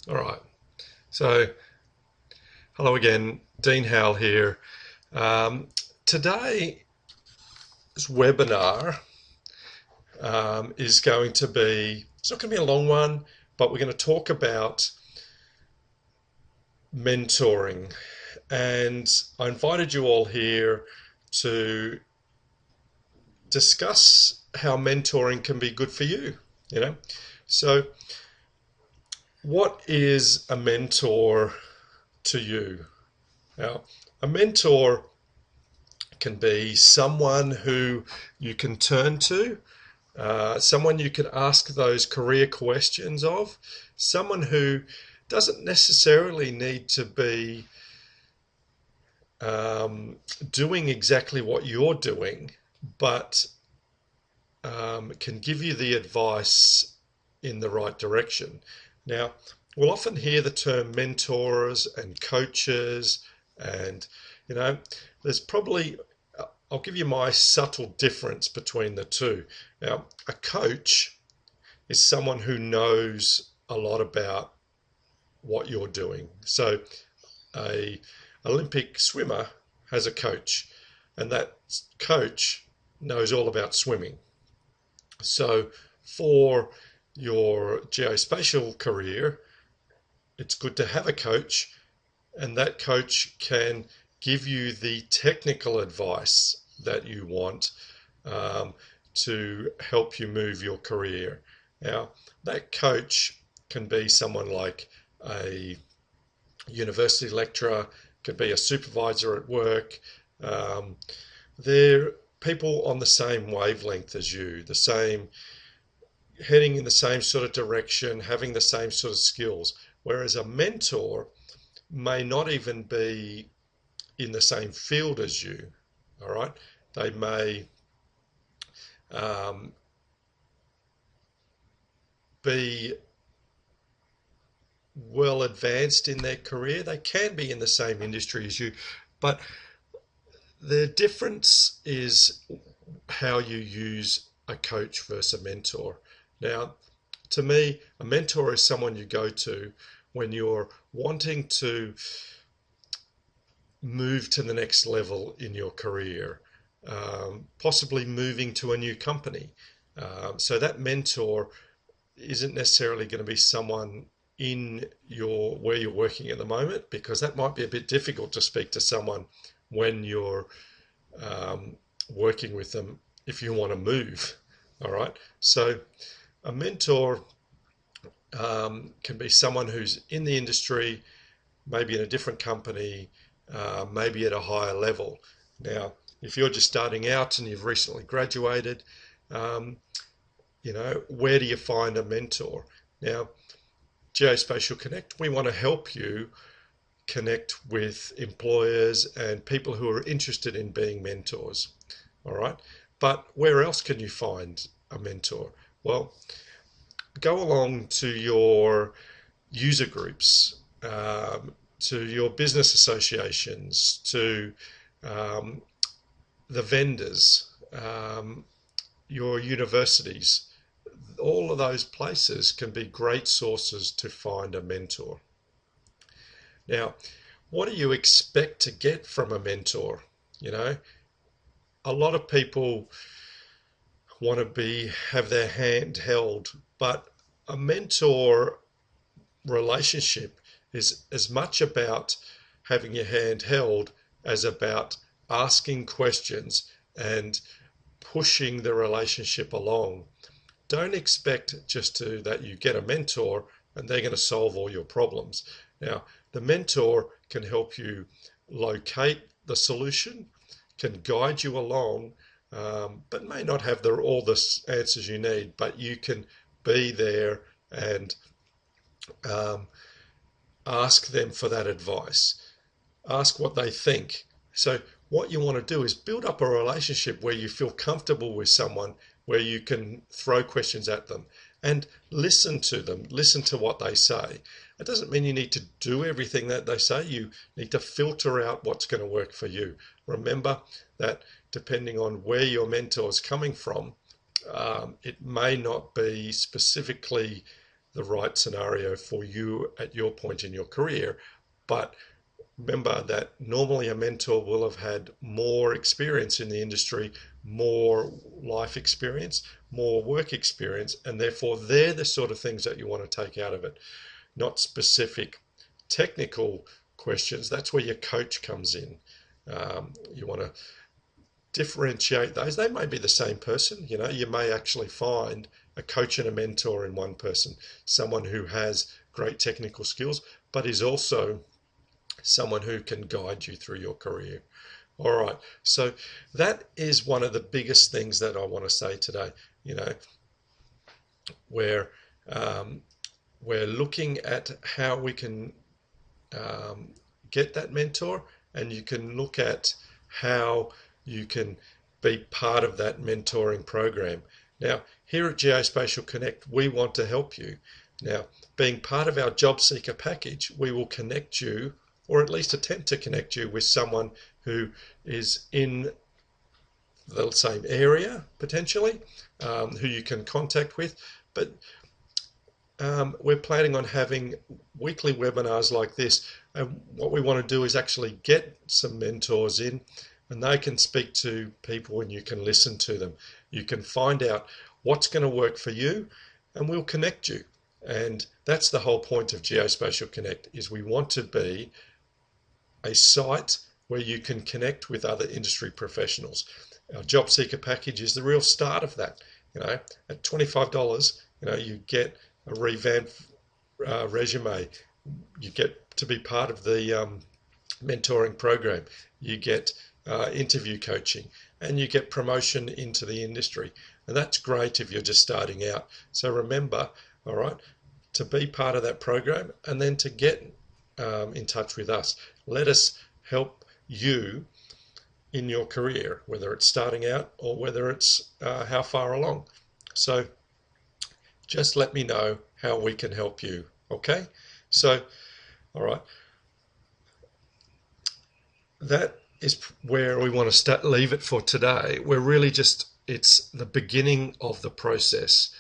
All right. So, hello again, Dean Howell here. Um, Today's webinar is going to be, it's not going to be a long one, but we're going to talk about mentoring. And I invited you all here to discuss how mentoring can be good for you, you know? So, what is a mentor to you? Now, a mentor can be someone who you can turn to, someone you can ask those career questions of, someone who doesn't necessarily need to be um, doing exactly what you're doing, but can give you the advice in the right direction. Now, we'll often hear the term mentors and coaches, and you know, there's probably I'll give you my subtle difference between the two. Now, a coach is someone who knows a lot about what you're doing. So, a Olympic swimmer has a coach, and that coach knows all about swimming. So, for your geospatial career, it's good to have a coach, and that coach can give you the technical advice that you want um, to help you move your career. Now, that coach can be someone like a university lecturer, could be a supervisor at work. Um, they're people on the same wavelength as you, the same, heading in the same sort of direction, having the same sort of skills. Whereas a mentor may not even be in the same field as you. All right, they may um, be well advanced in their career. They can be in the same industry as you, but the difference is how you use a coach versus a mentor. Now, to me, a mentor is someone you go to when you're wanting to move to the next level in your career, possibly moving to a new company. So that mentor isn't necessarily going to be someone in your where you're working at the moment, because that might be a bit difficult to speak to someone when you're um, working with them if you want to move. All right. So a mentor can be someone who's in the industry, maybe in a different company, maybe at a higher level. Now, if you're just starting out and you've recently graduated, um, where do you find a mentor? Now, Geospatial Connect, we want to help you connect with employers and people who are interested in being mentors. All right. But where else can you find a mentor? Well, go along to your user groups, to your business associations, to um, the vendors, your universities. All of those places can be great sources to find a mentor. Now, what do you expect to get from a mentor? You know, a lot of people want to have their hand held, but a mentor relationship is as much about having your hand held as about asking questions and pushing the relationship along. Don't expect just to that you get a mentor and they're going to solve all your problems. Now, the mentor can help you locate the solution, can guide you along, but may not have all the answers you need, but you can be there and um, ask them for that advice. Ask what they think. So, what you want to do is build up a relationship where you feel comfortable with someone, where you can throw questions at them and listen to them, listen to what they say. It doesn't mean you need to do everything that they say. You need to filter out what's going to work for you. Remember that depending on where your mentor is coming from, it may not be specifically the right scenario for you at your point in your career. But remember that normally a mentor will have had more experience in the industry, more life experience, more work experience, and therefore they're the sort of things that you want to take out of it, not specific technical questions. That's where your coach comes in. You want to differentiate those. They may be the same person. You may actually find a coach and a mentor in one person, someone who has great technical skills, but is also someone who can guide you through your career. All right, so that is one of the biggest things that I want to say today. Where we're looking at how we can get that mentor, and you can look at how you can be part of that mentoring program. Now, here at Geospatial Connect, we want to help you. Now, being part of our job seeker package, we will connect you, or at least attempt to connect you with someone who is in the same area, potentially, who you can contact with. But we're planning on having weekly webinars like this. And what we want to do is actually get some mentors in, and they can speak to people and you can listen to them. You can find out what's going to work for you, and we'll connect you. And that's the whole point of Geospatial Connect, is we want to be a site where you can connect with other industry professionals. Our job seeker package is the real start of that. At $25, you get a revamped resume. You get to be part of the mentoring program. You get interview coaching, and you get promotion into the industry. And that's great if you're just starting out. So remember, all right, to be part of that program, and then to get in touch with us. Let us help you in your career, whether it's starting out or whether it's how far along. So just let me know how we can help you. Okay? So, all right. That is where we want to leave it for today. We're really it's the beginning of the process.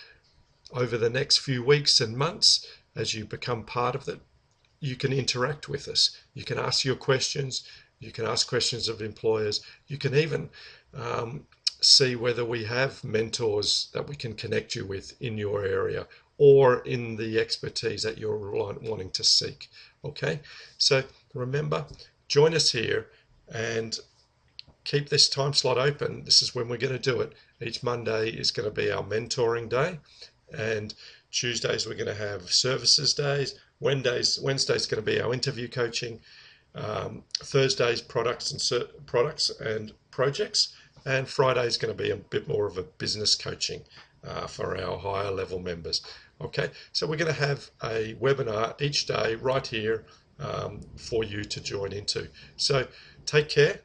Over the next few weeks and months, as you become part of it, you can interact with us. You can ask your questions. You can ask questions of employers. You can even see whether we have mentors that we can connect you with in your area or in the expertise that you're wanting to seek. Okay, so remember, join us here and keep this time slot open. This is when we're going to do it. Each Monday is going to be our mentoring day, and Tuesdays we're going to have services days. Wednesday's going to be our interview coaching. Thursdays products and projects, and Friday is going to be a bit more of a business coaching for our higher level members. Okay, so we're going to have a webinar each day right here for you to join into. So take care,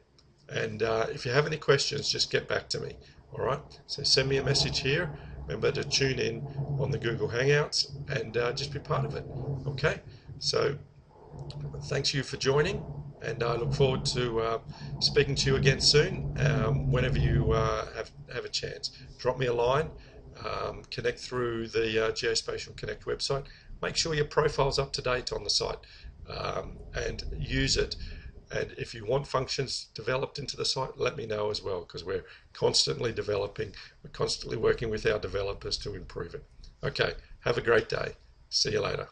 and if you have any questions, just get back to me. All right, so send me a message here. Remember to tune in on the Google Hangouts and just be part of it. Okay, so thanks you for joining, and I look forward to speaking to you again soon. Whenever you have a chance, drop me a line, connect through the Geospatial Connect website. Make sure your profile's up to date on the site, and use it. And if you want functions developed into the site, let me know as well, because we're constantly developing. We're constantly working with our developers to improve it. Okay, have a great day. See you later.